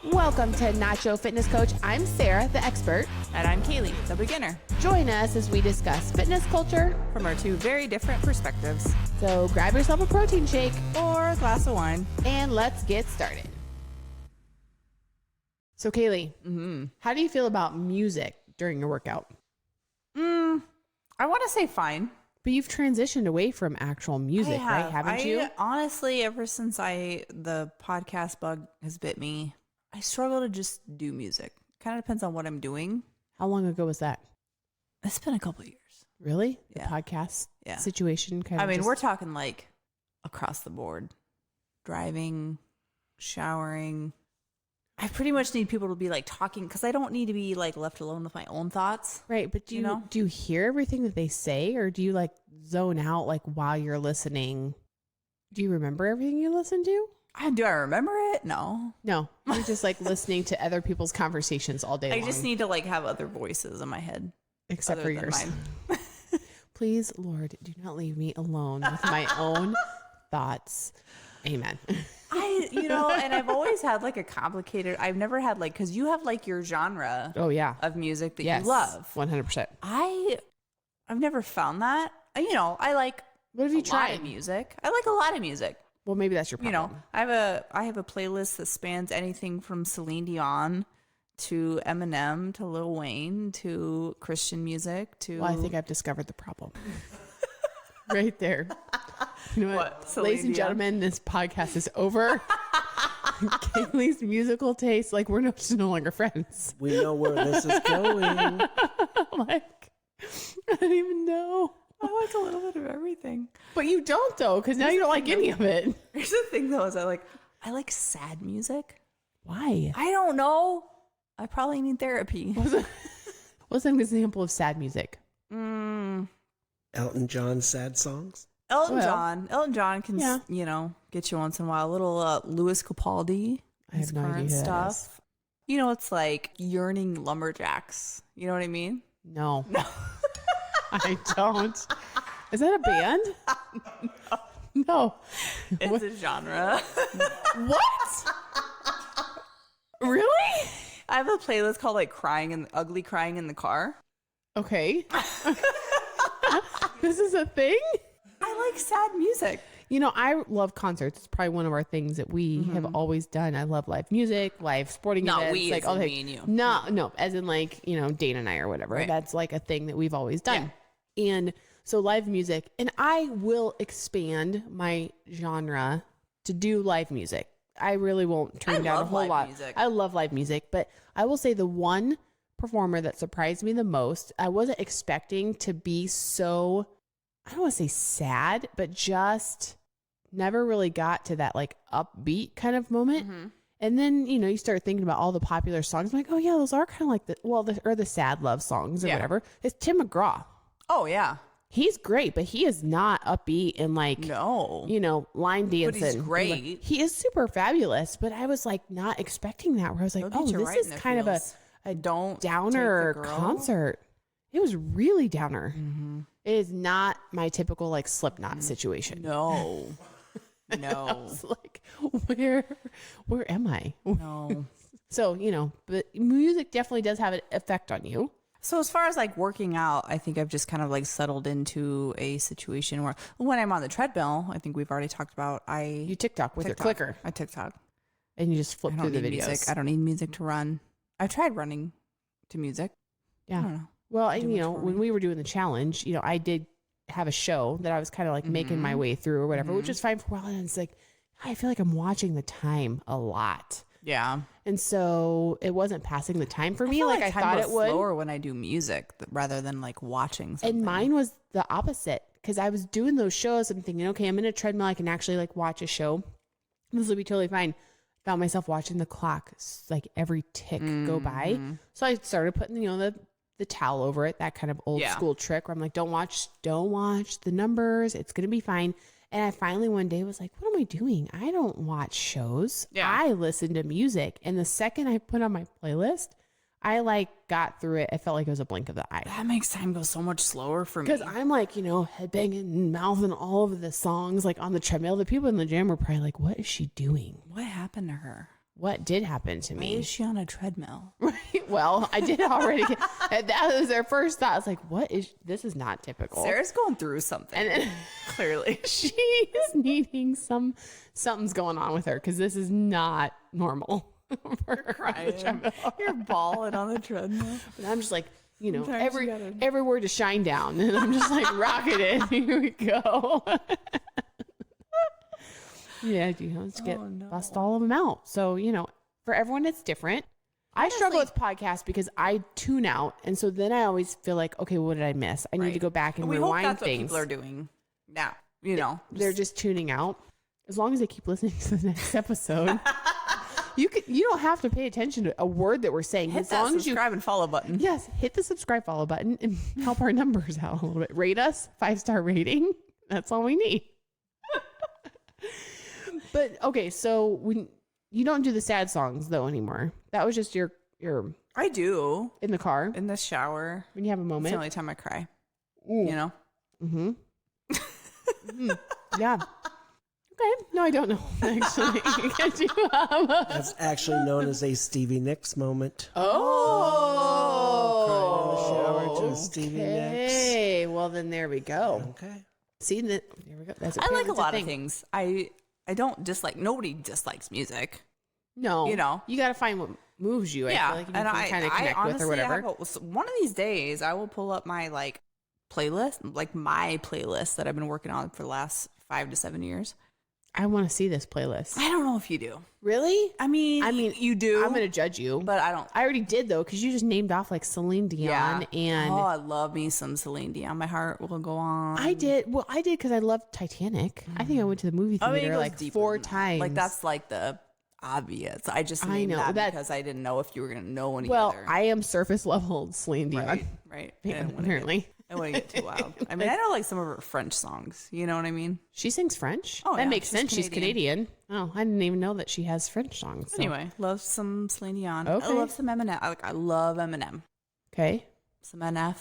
Welcome to Nacho Fitness Coach. I'm Sarah, the expert. And I'm Caleigh, the beginner. Join us as we discuss fitness culture from our two very different perspectives. So grab yourself a protein shake or a glass of wine and let's get started. So Caleigh, how do you feel about music during your workout? I want to say fine. But you've transitioned away from actual music, right? Haven't you? Honestly, ever since the podcast bug has bit me, I struggle to just do music. Kind of depends on what I'm doing. How long ago was that? It's been a couple of years. Really? Yeah. The podcast situation kind of. I mean, we're talking like across the board. Driving, showering. I pretty much need people to be like talking because I don't need to be like left alone with my own thoughts. Right. But do you hear everything that they say, or do you like zone out like while you're listening? Do you remember everything you listen to? Do I remember it? No. You're just like listening to other people's conversations all day long. I just need to like have other voices in my head. Except for yours. Please, Lord, do not leave me alone with my own thoughts. Amen. And I've always had like I've never had like, because you have like your genre of music that you love. 100%. I've never found that. I like what have you tried? A lot of music. I like a lot of music. Well, maybe that's your problem. I have a playlist that spans anything from Celine Dion to Eminem to Lil Wayne to Christian music to... Well, I think I've discovered the problem. Right there. You know what? Ladies and gentlemen, this podcast is over. Caleigh's musical taste, like we're just no longer friends. We know where this is going. Like, I don't even know. I like a little bit of everything. But you don't though, because now you don't like any of it. Here's the thing though, is I like sad music. Why? I don't know. I probably need therapy. What's an example of sad music? Elton John sad songs? Elton John can, get you once in a while. A little Louis Capaldi. I have no idea stuff. It's like Yearning Lumberjacks. You know what I mean? No. I don't. Is that a band? No. It's a genre. What? Really? I have a playlist called like Ugly Crying in the Car. Okay. This is a thing? I like sad music. I love concerts. It's probably one of our things that we have always done. I love live music, live sporting events. Not we, like as in me and you. No, as in like, Dana and I or whatever. Right. That's like a thing that we've always done. Yeah. And so live music, and I will expand my genre to do live music. I really won't turn down a whole lot. Music. I love live music, but I will say the one performer that surprised me the most, I wasn't expecting to be so, I don't want to say sad, but just never really got to that like upbeat kind of moment. And then, you start thinking about all the popular songs. I'm like, oh yeah, those are kind of like the sad love songs or whatever. It's Tim McGraw. Oh yeah. He's great, but he is not upbeat and like, line dancing. But he's great. Like, he is super fabulous, but I was like not expecting that where I was like, this is kind of a downer concert. It was really downer. It is not my typical like Slipknot situation. No. I was like, where am I? No. So, but music definitely does have an effect on you. So as far as like working out, I think I've just kind of like settled into a situation where when I'm on the treadmill, I think we've already talked about, you TikTok with your clicker. I TikTok. And you just flip through the videos. Music. I don't need music to run. I've tried running to music. Yeah. I don't know. Well, and when we were doing the challenge, I did have a show that I was kind of like making my way through or whatever, which was fine for a while. And it's like, I feel like I'm watching the time a lot. Yeah. And so it wasn't passing the time for me like I thought it would. Slower when I do music rather than like watching something. And mine was the opposite because I was doing those shows and thinking, okay, I'm in a treadmill. I can actually like watch a show. This will be totally fine. Found myself watching the clock, like every tick go by. So I started putting, the towel over it, that kind of old school trick where I'm like, don't watch the numbers. It's going to be fine. And I finally one day was like, what am I doing? I don't watch shows. Yeah. I listen to music. And the second I put on my playlist, I like got through it. I felt like it was a blink of the eye. That makes time go so much slower for me. Because I'm like, headbanging and mouthing all of the songs like on the treadmill. The people in the gym were probably like, what is she doing? What happened to her? what did happen to Why me? is she on a treadmill? Right. Well, I did already. That was our first thought. I was like, this is not typical. Sarah's going through something. And then Clearly. she is needing something's going on with her because this is not normal. For her on the treadmill. You're balling on the treadmill. But I'm just like, Sometimes you gotta- every word to shine down. And I'm just like, rocket it. Here we go. Yeah, let's bust all of them out. So, for everyone, it's different. I struggle with podcasts because I tune out. And so then I always feel like, okay, what did I miss? I need to go back and we rewind hope that's things. what people are doing now, They're just tuning out. As long as they keep listening to the next episode. You don't have to pay attention to a word that we're saying. Hit as that long as subscribe and follow button. Yes, hit the subscribe follow button and help our numbers out a little bit. Rate us 5-star rating. That's all we need. But okay, so when you don't do the sad songs though anymore. That was just your I do. in the car In the shower. when you have a It's the moment. only time I cry. Mm-hmm. Yeah. Okay. No, I don't know. Actually, That's actually known as a Stevie Nicks moment. Oh. Crying in the shower to Stevie Nicks. Okay. Well, then there we go. Okay. See that? There we go. That's I like a lot thing. of things. I don't dislike. Nobody dislikes music. No, You know. you got to find what moves you. Yeah, I feel like you and can kind of connect honestly, with or whatever. One of these days, I will pull up my playlist, my playlist that I've been working on for the last 5 to 7 years. I want to see this playlist. I don't know if you do. Really? I mean, you do. I'm gonna judge you, but I don't. I already did though, because you just named off like Celine Dion and I love me some Celine Dion. My heart will go on. I did. Well, I did because I love Titanic. I think I went to the movie I mean, it theater goes like deeper 4 than that. times. Like that's like the obvious. I just named know, that because I didn't know if you were gonna know any well, other. I am surface level Celine Dion. Right. Apparently. I want to get too wild. I mean, I know like some of her French songs. You know what I mean? She sings French. Oh, that yeah, makes she's sense. She's Canadian. Oh, I didn't even know that she has French songs. So. Anyway, love some Celine Dion. Okay. I love some Eminem. I love Eminem. Okay. Some NF.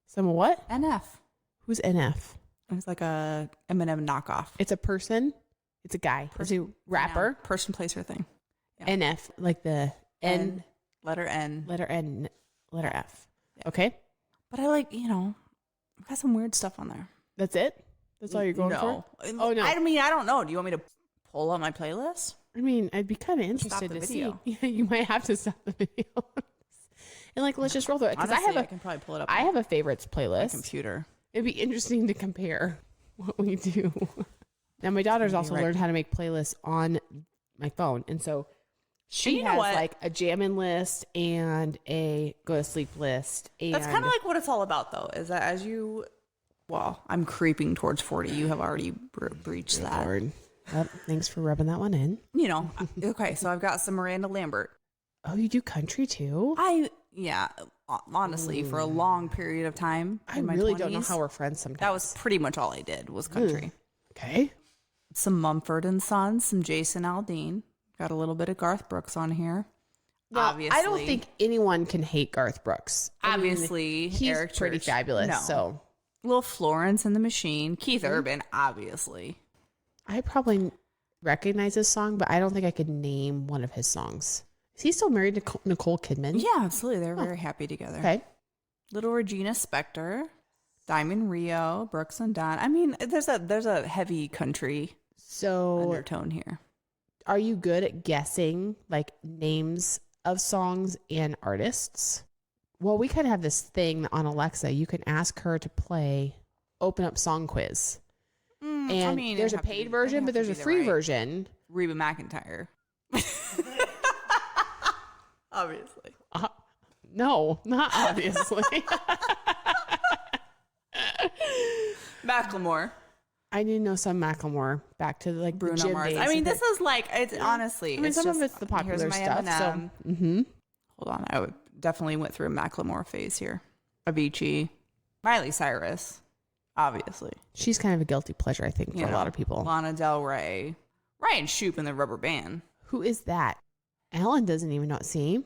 Some what? NF. Who's NF? It's like a Eminem knockoff. It's a person. It's a guy. It's a rapper. Yeah. Person, place, or thing. Yeah. NF, like the N. Letter N. Letter N. Letter F. Yeah. Okay. But I like, I've got some weird stuff on there. That's it? That's all you're going for? Oh, no. I mean, I don't know. Do you want me to pull up my playlist? I mean, I'd be kind of interested to see. Yeah, you might have to stop the video. And let's just roll through it. Because I can probably pull it up. I have a favorites playlist. My computer. It'd be interesting to compare what we do. Now, my daughter's also learned how to make playlists on my phone. And so she has a jamming list and a go to sleep list. And that's kind of like what it's all about, though, is that I'm creeping towards 40. You have already breached that. Lord. Well, thanks for rubbing that one in. Okay, so I've got some Miranda Lambert. Oh, you do country too? Honestly, for a long period of time. I in my really 20s, don't know how we're friends sometimes. That was pretty much all I did was country. Okay. Some Mumford and Sons, some Jason Aldean. Got a little bit of Garth Brooks on here. Well, obviously. I don't think anyone can hate Garth Brooks. Obviously, he's Eric pretty Church. fabulous. No. So, Little Florence and the Machine. Keith Urban, obviously. I probably recognize his song, but I don't think I could name one of his songs. Is he still married to Nicole Kidman? Yeah, absolutely. They're very happy together. Okay. Little Regina Spektor, Diamond Rio, Brooks and Dunn. I mean, there's a heavy country undertone here. Are you good at guessing names of songs and artists? Well, we kind of have this thing on Alexa. You can ask her to play Open Up Song Quiz. And there's a paid version, but there's a free version. Reba McEntire. Obviously. No, not obviously. Macklemore. I do know some Macklemore. Back to Bruno the gym Mars. days. I mean, this is it's honestly. I mean, some of it's the popular stuff. Eminem. So, Hold on, I definitely went through a Macklemore phase here. Avicii, Miley Cyrus, obviously. She's kind of a guilty pleasure, I think, for a lot of people. Lana Del Rey, Ryan Shoop and the Rubber Band. Who is that? Alan doesn't even know. See,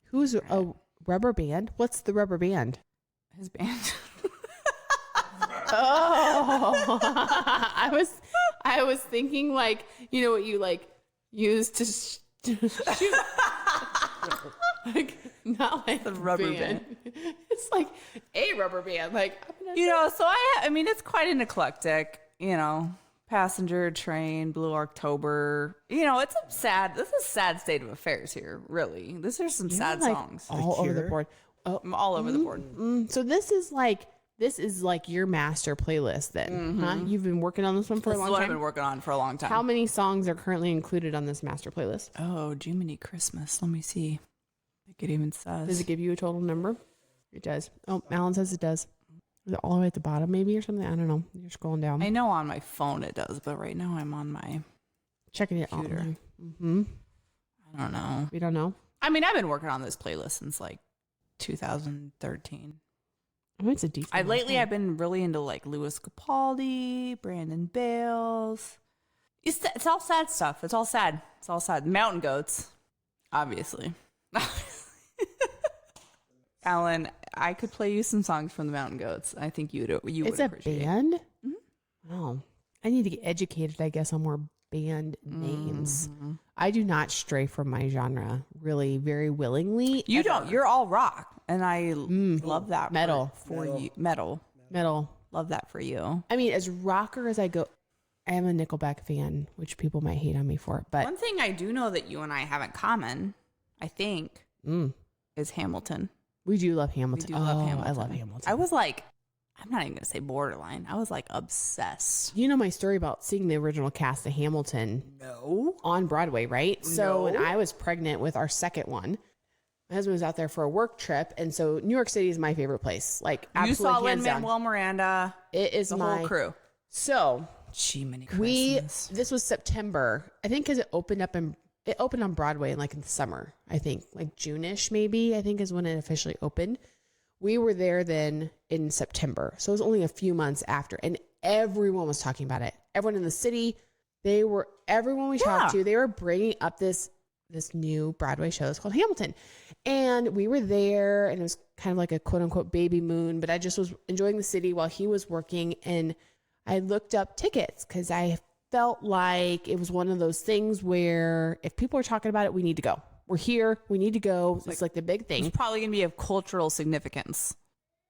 who's a Rubber Band? What's the Rubber Band? His band. Oh, I was thinking what you use to Shoot. Like, not like The rubber band. It's like a rubber band. Like, So I mean, it's quite an eclectic, Passenger, Train, Blue October. This is a sad state of affairs here, really. These are some sad like songs. all over the board. I'm all over the board. So this is like your master playlist then, huh? You've been working on this one for a long This is what time? I've been working on for a long time. How many songs are currently included on this master playlist? Oh, Jiminy Christmas. Let me see. I think it even says. Does it give you a total number? It does. Oh, Alan says it does. Is it all the way at the bottom maybe or something? I don't know. You're scrolling down. I know on my phone it does, but right now I'm on my Checking it computer. out. I don't know. We don't know. I mean, I've been working on this playlist since like 2013. I mean, it's a decent. Lately I've been really into like Louis Capaldi, Brandon Bales. It's all sad stuff. It's all sad. It's all sad. Mountain Goats, obviously. Alan, I could play you some songs from the Mountain Goats. I think you would appreciate. It's a band? Oh, I need to get educated, I guess, on more band names. I do not stray from my genre really very willingly. You don't. You're all rock, and I love that. Metal. for you. Metal. Love that for you. I mean, as rocker as I go, I am a Nickelback fan, which people might hate on me for. But One thing I do know that you and I have in common, I think, is Hamilton. we do love Hamilton. We do love Hamilton. I love Hamilton. I was like, I'm not even going to say borderline. I was like obsessed. You know my story about seeing the original cast of Hamilton No. on Broadway, right? So when I was pregnant with our second one, my husband was out there for a work trip. And so New York City is my favorite place. Like, You absolutely saw hands down. Lin-Manuel Miranda, It is the my whole crew. So Jiminy Christmas. this was September, I think, because it opened on Broadway in the summer, I think, like June-ish maybe, I think is when it officially opened. We were there then in September. So it was only a few months after. And everyone was talking about it. Everyone in the city, everyone we talked to, they were bringing up this new Broadway show. It's called Hamilton. And we were there, and it was kind of like a quote unquote baby moon, but I just was enjoying the city while he was working. And I looked up tickets because I felt like it was one of those things where if people are talking about it, we need to go. We're here. We need to go. It's like the big thing. It's probably going to be of cultural significance.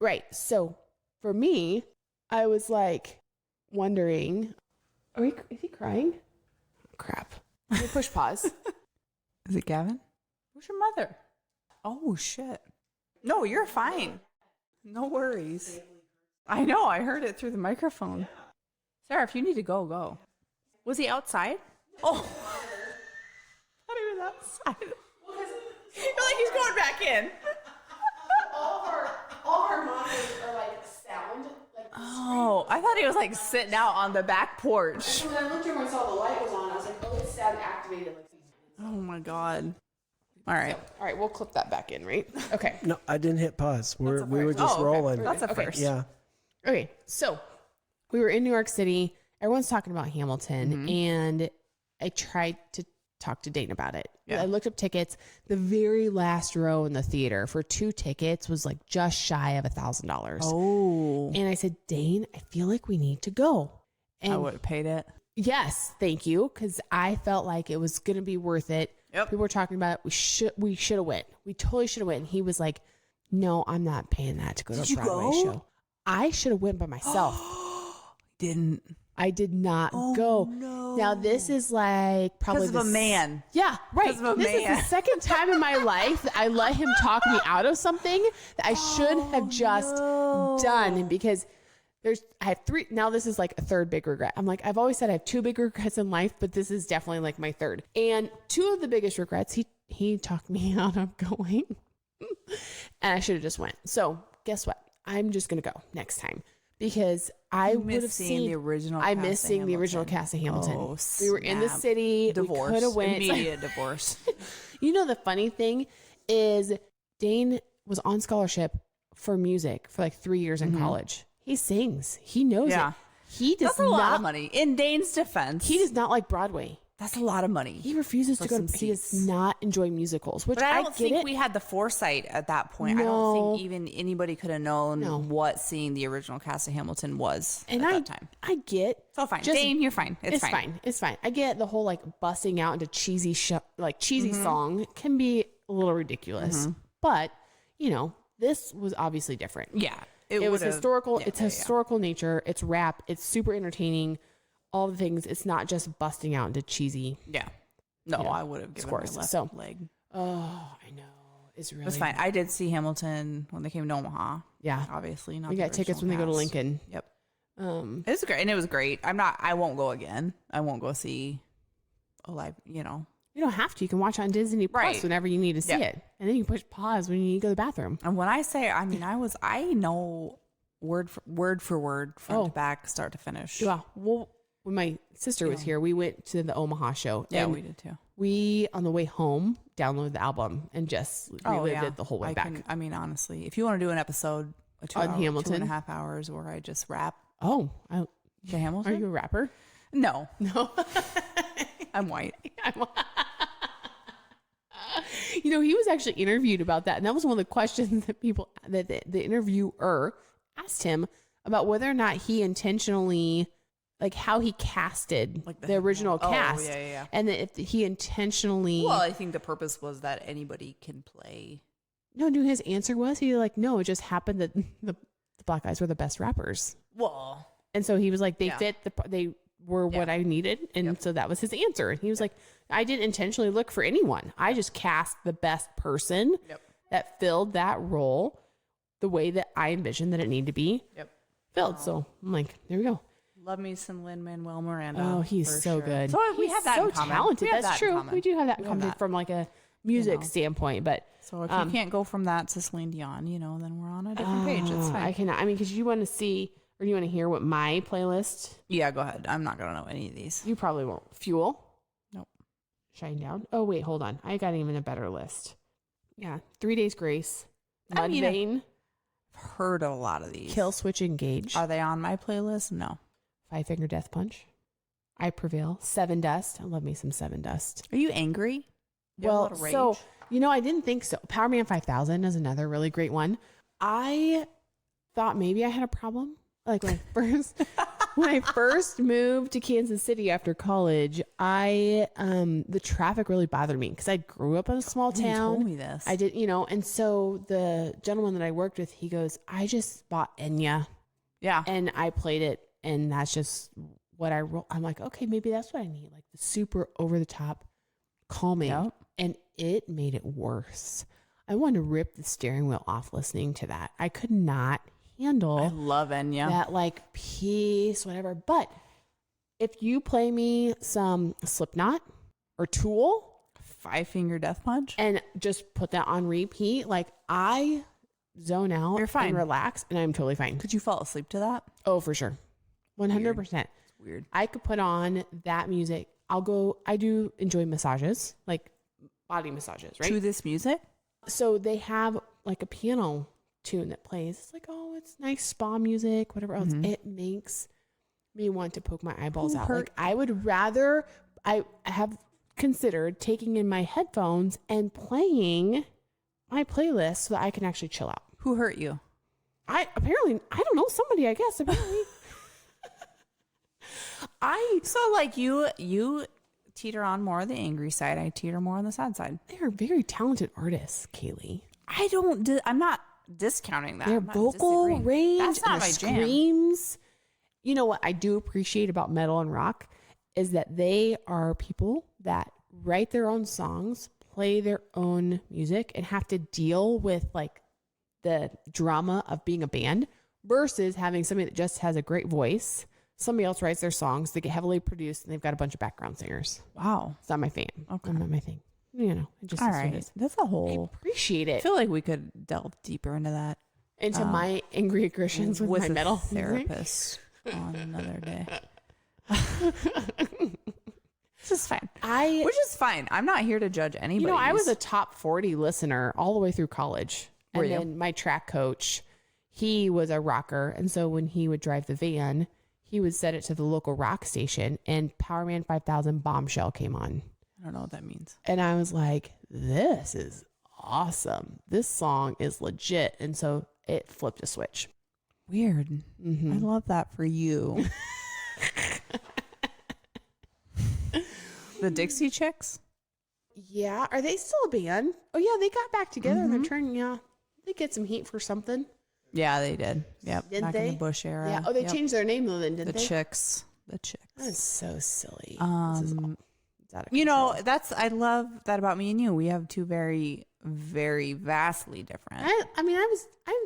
Right. So for me, I was like wondering, is he crying? Crap. Let me push pause. Is it Gavin? Where's your mother? Oh, shit. No, you're fine. No worries. I know. I heard it through the microphone. Sarah, if you need to go, go. Was he outside? Oh. I thought he was outside. You're like, he's going back in. all our monitors are like sound. Oh, I thought he was like sitting out on the back porch. So when I looked over and saw the light was on, I was like, oh, it's sound activated. Oh my God. All right. All right, we'll clip that back in, right? Okay. No, I didn't hit pause. We were just rolling. That's a Okay. first. Yeah. Okay, so we were in New York City. Everyone's talking about Hamilton, and I tried to talk to Dane about it. Yeah. I looked up tickets. The very last row in the theater for 2 tickets was like just shy of $1,000. Oh. And I said, Dane, I feel like we need to go. And I would have paid it. yes, thank you, because I felt like it was going to be worth it. Yep. People were talking about it. We should have went. We totally should have went. And he was like, no, I'm not paying that to go to a Broadway show. I should have went by myself. Didn't. I did not go. No. Now this is like probably Because of a man. Yeah, right. Because of a This is man. the second time in my life that I let him talk me out of something that I should have just done, because I have 3. Now this is like a third big regret. I'm like, I've always said I have 2 big regrets in life, but this is definitely like my third. And 2 of the biggest regrets, he talked me out of going, and I should have just went. So guess what? I'm just gonna go next time, because I would have seen the original. I miss seeing the original cast of Hamilton. Oh, we were in the snap. city. Divorce. We could have went. Immediate divorce. You know, the funny thing is Dane was on scholarship for music for like 3 years in college. He sings. He knows Yeah. it. He does That's a lot not. of money. In Dane's defense. He does not like Broadway. That's a lot of money. He refuses to go to, he does not enjoy musicals, which But I don't get think it. we had the foresight at that point. I No. don't think even anybody could have known what seeing the original cast of Hamilton was at that time. I get. So fine. Dane, you're fine. It's fine. It's fine. I get the whole like busting out into cheesy song can be a little ridiculous, but you know, this was obviously different. Yeah. It was historical. It's historical nature. It's rap. It's super entertaining. All the things. It's not just busting out into cheesy. Yeah. No, I would have given my left leg. Oh, I know. It's really. It's fine. I did see Hamilton when they came to Omaha. Yeah. Obviously. Not We got tickets when they go to Lincoln. Yep. It was great. And it was great. I won't go again. I won't go see a live, You don't have to. You can watch it on Disney Plus whenever you need to see it. And then you push pause when you need to go to the bathroom. And when I say, I know word for word, front to back, start to finish. Yeah. Well, when my sister was here, we went to the Omaha show. Yeah, we did too. We, on the way home, downloaded the album and just relived it the whole way back. Honestly, if you want to do an episode, on Hamilton, 2.5 hours where I just rap. Oh, to Hamilton? Are you a rapper? No. I'm white. He was actually interviewed about that. And that was one of the questions that the interviewer asked him about whether or not he intentionally, like how he casted the original cast. Yeah. And that if he intentionally. Well, I think the purpose was that anybody can play. No, his answer was, no, it just happened that the black guys were the best rappers. Well. And so he was like, they were what I needed. And so that was his answer. And he was like, I didn't intentionally look for anyone. I just cast the best person that filled that role the way that I envisioned that it needed to be filled. So I'm like, there we go. Love me some Lin-Manuel Miranda. Oh, he's so good. So we have that in common. Talented. That's true. We do have that in common from like a music standpoint. But so if you can't go from that to Celine Dion, then we're on a different page. It's fine. I cannot. Because you want to see, or you want to hear what my playlist? Yeah, go ahead. I'm not going to know any of these. You probably won't. Fuel. Nope. Shine Down. Oh, wait, hold on. I got even a better list. Yeah. 3 Days Grace. Mudvayne. I've heard of a lot of these. Kill Switch Engage. Are they on my playlist? No. Five Finger Death Punch. I Prevail. Seven Dust. I love me some Seven Dust. Are you angry? Well, so, I didn't think so. Power Man 5000 is another really great one. I thought maybe I had a problem. Like when I first moved to Kansas City after college, the traffic really bothered me because I grew up in a small town. You told me this. I did, and so the gentleman that I worked with, he goes, I just bought Enya. Yeah. And I played it, and that's just what I wrote. I'm like, okay, maybe that's what I need. Like the super over the top calming. Yep. And it made it worse. I wanted to rip the steering wheel off listening to that. I could not handle. I love Enya. That like peace, whatever. But if you play me some Slipknot or Tool, Five Finger Death Punch, and just put that on repeat, like I zone out. You're fine. And relax, and I'm totally fine. Could you fall asleep to that? Oh, for sure. 100%. It's weird. I could put on that music. I do enjoy massages, like body massages, right? To this music? So they have like a piano tune that plays. It's like, oh, it's nice spa music, whatever else. It makes me want to poke my eyeballs out. Like I would rather, I have considered taking in my headphones and playing my playlist so that I can actually chill out. Who hurt you? I don't know, somebody, I guess, apparently. So like you teeter on more of the angry side. I teeter more on the sad side. They are very talented artists, Caleigh. I'm not discounting that. Their vocal range, that's not my screams. You know what I do appreciate about metal and rock is that they are people that write their own songs, play their own music, and have to deal with like the drama of being a band versus having somebody that just has a great voice. Somebody else writes their songs, they get heavily produced, and they've got a bunch of background singers. Wow. It's not my thing. Okay. Not my thing. It just all is right. what it is. That's a whole. I appreciate it. I feel like we could delve deeper into that. Into my angry aggressions with my metal therapist on another day. This is fine. Which is fine. I'm not here to judge anybody. I was a top 40 listener all the way through college. Were and you? Then my track coach, he was a rocker. And so when he would drive the van, he would set it to the local rock station, and Powerman 5000 Bombshell came on. I don't know what that means. And I was like, this is awesome. This song is legit. And so it flipped a switch. Weird. Mm-hmm. I love that for you. The Dixie Chicks? Yeah. Are they still a band? Oh, yeah. They got back together and they're trying, they get some heat for something. Yeah, they did. Yep. Did back they? in the Bush era. Yeah. Oh, they changed their name though, then, didn't the they? Chicks. The Chicks. That's so silly. Um, This is all, it's out of You know, control. I love that about me and you. We have two very, very vastly different. I mean, I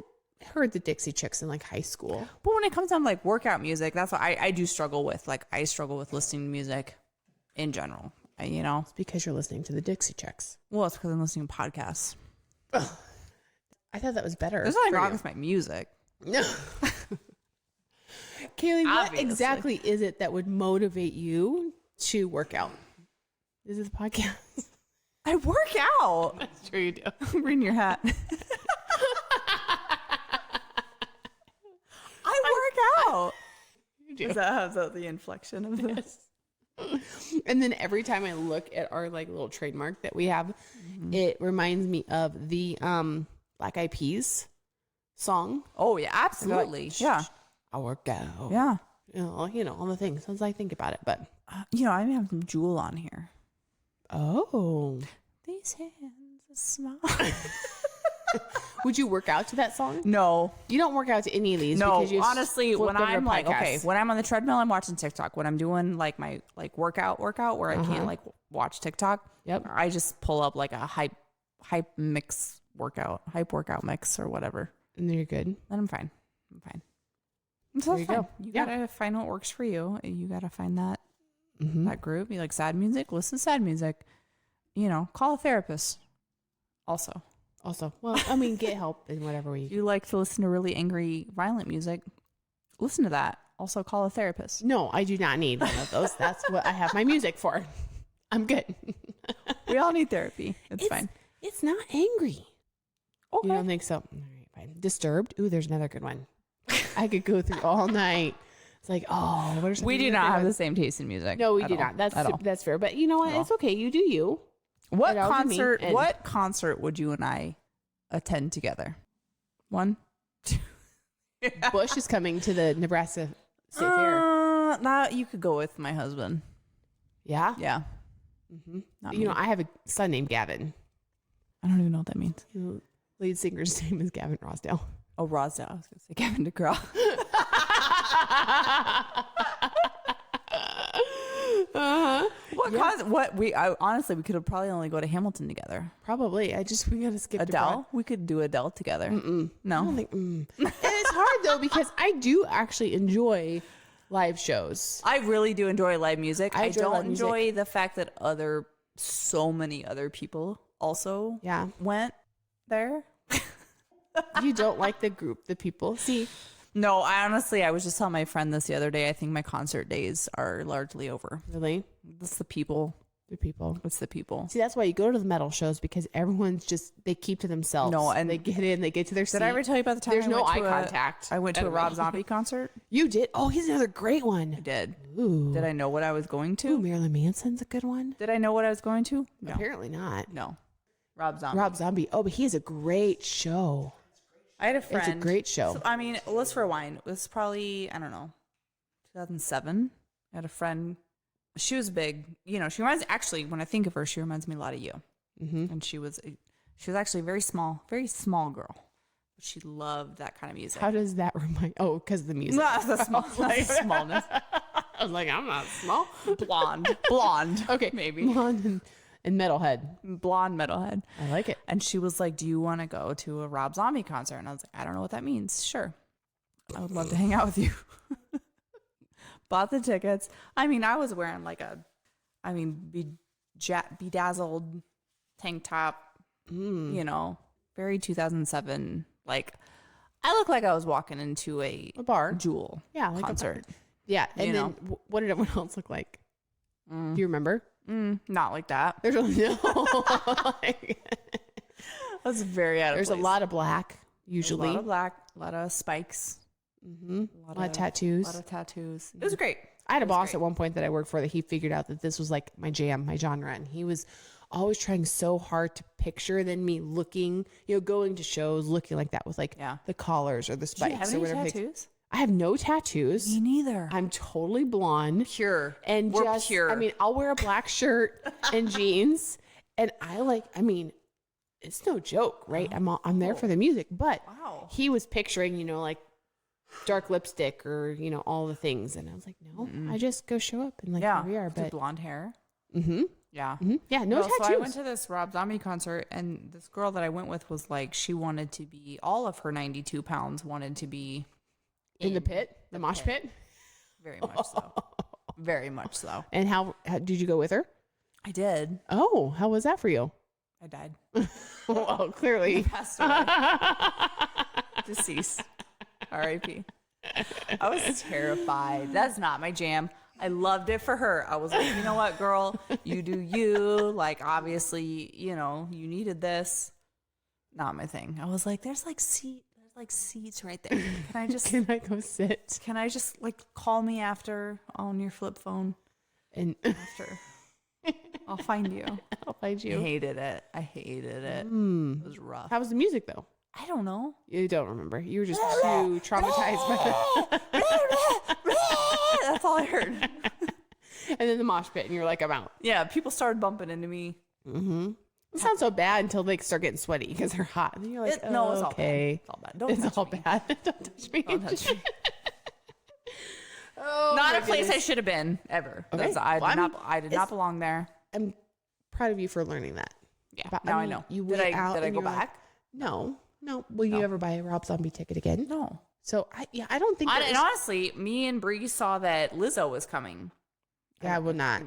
heard the Dixie Chicks in like high school. But when it comes down to like workout music, that's what I do struggle with. Like I struggle with listening to music in general. You know, It's because you're listening to the Dixie Chicks. well, it's because I'm listening to podcasts. I thought that was better. There's nothing for wrong you. with my music. No. Kaylee, what Obviously. exactly is it that would motivate you to work out? Is it the podcast? I work out. Sure you do. I'm reading your hat. I work out. You do. Is that the inflection of this? And then every time I look at our like little trademark that we have, it reminds me of the Black Eyed Peas song. Oh yeah, absolutely. Yeah, I work out. yeah. You know, all the things as I think about it. But You know, I have some Jewel on here. oh, These hands are small. would you work out to that song? No, You don't work out to any of these. no. because you Honestly, flipped when over I'm like, podcasts. okay, when I'm on the treadmill, I'm watching TikTok. When I'm doing like my like workout where I can't like watch TikTok, Yep. I just pull up like a hype workout mix or whatever. And then you're good. Then I'm fine. So There you go. You Yeah. gotta find what works for you. You gotta find that that group. You like sad music? Listen to sad music. You know, call a therapist. Also, Well, I mean, get help in whatever way if you you like to listen to really angry, violent music, listen to that. Also, call a therapist. No, I do not need one of those. That's what I have my music for. I'm good. We all need therapy. It's fine. It's not angry. Okay. You don't think so? All right, fine. Disturbed. Ooh, there's another good one. I could go through all night. It's like, oh, what are some We of do your not have favorite the ones? same taste in music. No, we at do all. not. At all. That's fair. But you know what? At all. It's okay. You do you. What And I'll do me, concert? and- What concert would you and I attend together? One. Bush is coming to the Nebraska State Fair. Now you could go with my husband. Yeah. Yeah. Not You me. know, I have a son named Gavin. I don't even know what that means. The lead singer's name is Gavin Rosdale. Oh, Rosdale. I was going to say Kevin DeGraw. What cause? What honestly, we could have probably only go to Hamilton together. Probably. we gotta skip to Adele. We could do Adele together. No. I don't think, And it's hard though because I do actually enjoy live shows. I really do enjoy live music. I I enjoy don't live music. enjoy the fact that so many other people also Yeah. went there. You don't like the group, the people. See, No, I was just telling my friend this the other day. I think my concert days are largely over. really, It's the people. the people. It's the people. See, that's why you go to the metal shows because everyone's they keep to themselves. No, and they get in, they get to their seat. Did I ever tell you about the time There's I no went eye to contact. I went to at a a Rob metal- Zombie concert? You did? Oh, he's another great I one. did. Ooh. Did I know what I was going to? Ooh, Marilyn Manson's a good one. Did I know what I was going to? No. Apparently not. No. Rob Zombie. Rob Zombie. Oh, but he has a great show. I had a friend. It's a great show. So, I mean, let's rewind. It was probably, I don't know, 2007. I had a friend. She was big. You know, actually, when I think of her, she reminds me a lot of you. Mm-hmm. And she was actually a very small girl. But she loved that kind of music. How does that remind? Oh, because of the music. Not the smallness. I was like, I'm not small. Blonde. Okay, maybe. blonde and metalhead. Blonde metalhead. I like it. And she was like, do you want to go to a Rob Zombie concert? And I was like, I don't know what that means. Sure. I would love to hang out with you. Bought the tickets. I mean, I was wearing like bedazzled tank top, you know, very 2007. Like, I look like I was walking into a bar. Jewel Yeah, like concert. Yeah, and You then know. what did everyone else look like? Do you remember? Not like that. There's really no. I was very out of There's a place. lot of black A usually. lot of black, a lot of spikes. A lot of tattoos. A lot of tattoos. It was great. I had a boss at one point that I worked for that he figured out that this was like my jam, my genre. And he was always trying so hard to picture than me looking, going to shows looking like that with like the collars or the spikes. Do you have or any whatever. tattoos? I have no tattoos. Me neither. I'm totally blonde. Pure. And We're pure. I mean, I'll wear a black shirt and jeans. And it's no joke, right? I'm there for the music. But he was picturing, like dark lipstick or, all the things. And I was like, no, I just go show up and here we are. But blonde hair. Mm-hmm. Yeah. Mm-hmm. Yeah, no tattoos. So I went to this Rob Zombie concert, and this girl that I went with was like, she wanted to be, all of her 92 pounds wanted to be in the pit, the mosh pit. Very much so. Very much so. And how did you go with her? I did. Oh, how was that for you? I died. Well, clearly. Passed away. Deceased. R.I.P. I was terrified. That's not my jam. I loved it for her. I was like, you know what, girl? You do you. Like, obviously, you needed this. Not my thing. I was like, there's seats right there. Can I go sit? Can I just call me after on your flip phone? And after. I'll find you. I'll find you. I hated it. It was rough. How was the music though? I don't know. You don't remember. You were just too traumatized by it. That's all I heard. And then the mosh pit, and you're like, I'm out. Yeah, people started bumping into me. Mm-hmm. It sounds so bad until they start getting sweaty because they're hot. And then you're like, it's all bad. It's all bad. It's all bad. Don't touch me. Don't touch me. Oh, not a place I should have been ever. Okay. I did not belong there. I'm proud of you for learning that. Yeah. Now I know. You did I go back? No. Will you ever buy a Rob Zombie ticket again? No. So I don't think. And honestly, me and Bree saw that Lizzo was coming. Yeah, I would not.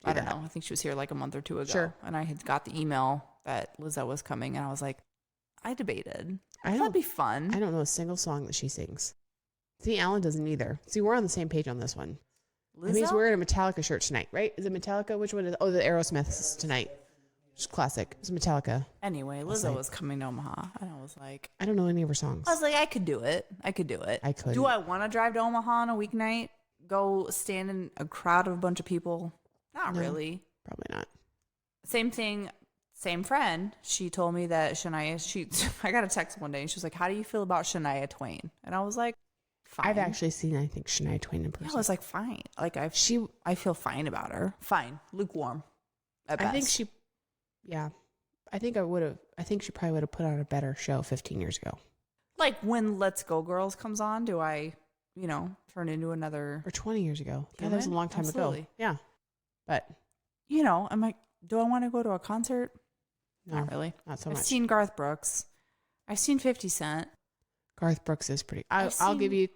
I don't know. I think she was here like a month or two ago. Sure. And I had got the email that Lizzo was coming, and I was like, I debated. That'd be fun. I don't know a single song that she sings. See, Alan doesn't either. See, we're on the same page on this one. Lizzo? And he's wearing a Metallica shirt tonight, right? Is it Metallica? Which one is? Oh, the Aerosmith's tonight. Which is classic. It's Metallica. Anyway, Lizzo was coming to Omaha, and I was like, I don't know any of her songs. I was like, I could do it. I could. Do I want to drive to Omaha on a weeknight? Go stand in a crowd of a bunch of people? Not really. Probably not. Same thing. Same friend. She told me that I got a text one day, and she was like, how do you feel about Shania Twain? And I was like, fine. I've actually seen, I think, Shania Twain in person. Yeah, I was like, fine. Like, I feel fine about her. Fine. Lukewarm. At best. I think she probably would have put on a better show 15 years ago. Like when Let's Go Girls comes on, do I, turn into another... Or 20 years ago. Yeah, that was a long time ago. Yeah. But... I'm like, do I want to go to a concert? No, not really. Not so much. I've seen Garth Brooks. I've seen 50 Cent. Garth Brooks is pretty... I'll give you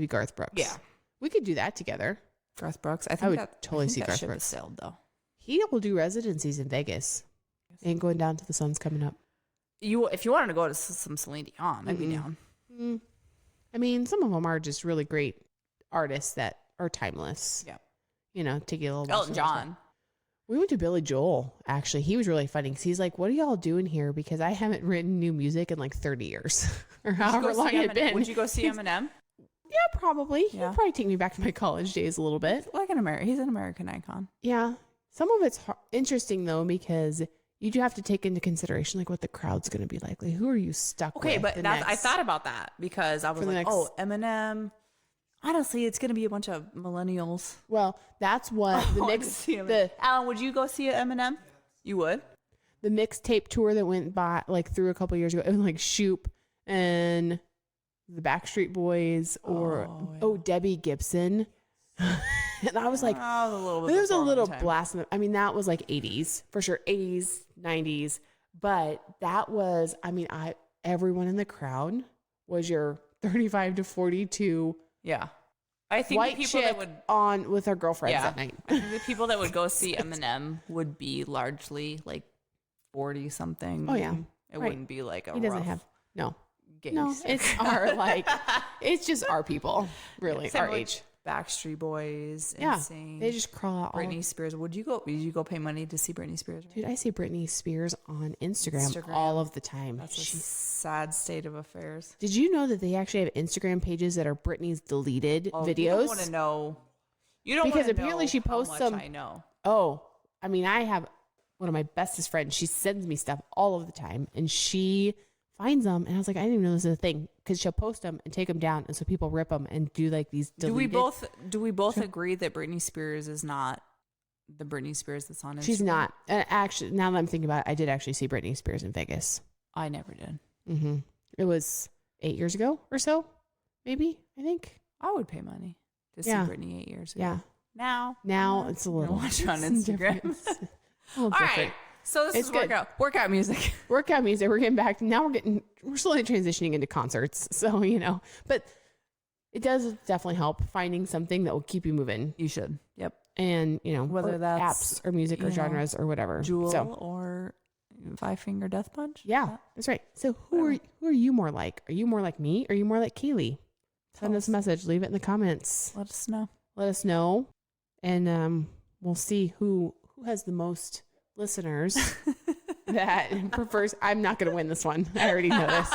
Garth Brooks. Yeah. We could do that togetger. Garth Brooks. I would totally see Garth Brooks. Sailed, though. He will do residencies in Vegas. Ain't going down till the sun's coming up. If you wanted to go to some Celine Dion, I'd be down. I mean, some of them are just really great artists that are timeless. Yeah. Take you a little... Elton John. We went to Billy Joel, actually. He was really funny because he's like, what are y'all doing here? Because I haven't written new music in like 30 years or however long it's been. Would you go see Eminem? Yeah, probably. Yeah. He'd probably take me back to my college days a little bit. Like he's an American icon. Yeah. Some of it's interesting, though, because you do have to take into consideration like what the crowd's going to be like. Like, who are you stuck with? Okay, but I thought about that because I was like, Eminem. Honestly, it's going to be a bunch of millennials. Well, that's what Alan, would you go see Eminem? You would? The mixtape tour that went by through a couple years ago, it was like Shoop and the Backstreet Boys or Debbie Gibson. And I was like, there was a little blast. I mean, that was like 80s for sure, 80s, 90s. But that was, everyone in the crowd was your 35 to 42. Yeah. I think white the people that would on with our girlfriends at night. I think the people that would go see Eminem would be largely like 40 something. Oh yeah. It wouldn't be like he doesn't have gay no. It's our it's just our people, really, our age. Backstreet Boys, Yeah, NSYNC, they just crawl out. Britney Spears. Would you go pay money to see Britney Spears? Dude, I see Britney Spears on Instagram all of the time. That's a sad state of affairs. Did you know that they actually have Instagram pages that are Britney's deleted videos? You don't want to know. You don't because wanna apparently know she posts how much some. I know. Oh, I mean, I have one of my bestest friends. She sends me stuff all of the time, and she finds them. And I was like, I didn't even know this is a thing, because she'll post them and take them down, and so people rip them and do like these deleted. Do we both agree that Britney Spears is not the Britney Spears that's on Instagram? She's not. Actually, now that I'm thinking about it, I did actually see Britney Spears in Vegas. I never did. Mm-hmm. It was 8 years ago or so, maybe, I think. I would pay money to see Britney 8 years ago. Yeah. Now it's a little. Watch her on Instagram. All right. So this is workout music. Workout music. We're getting back. Now we're slowly transitioning into concerts. So, but it does definitely help finding something that will keep you moving. You should. Yep. And, whether that's apps or music or genres or whatever. Jewel or Five Finger Death Punch. Yeah, that's right. So who are you more like? Are you more like me? Or are you more like Caleigh? Send us a message. Leave it in the comments. Let us know. And we'll see who has the most listeners that prefers. I'm not going to win this one. I already know this.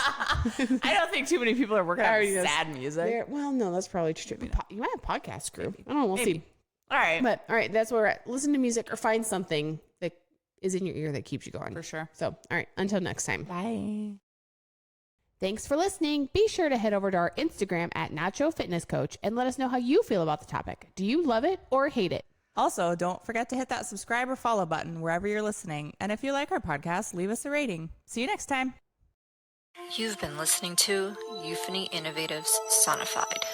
I don't think too many people are working on sad music. Well, no, that's probably true. You might have a podcast group. I don't know. We'll see. All right. But all right, that's where we're at. Listen to music or find something that is in your ear that keeps you going. For sure. So, all right. Until next time. Bye. Thanks for listening. Be sure to head over to our Instagram at Nacho Fitness Coach and let us know how you feel about the topic. Do you love it or hate it? Also, don't forget to hit that subscribe or follow button wherever you're listening. And if you like our podcast, leave us a rating. See you next time. You've been listening to Euphony Innovatives Sonified.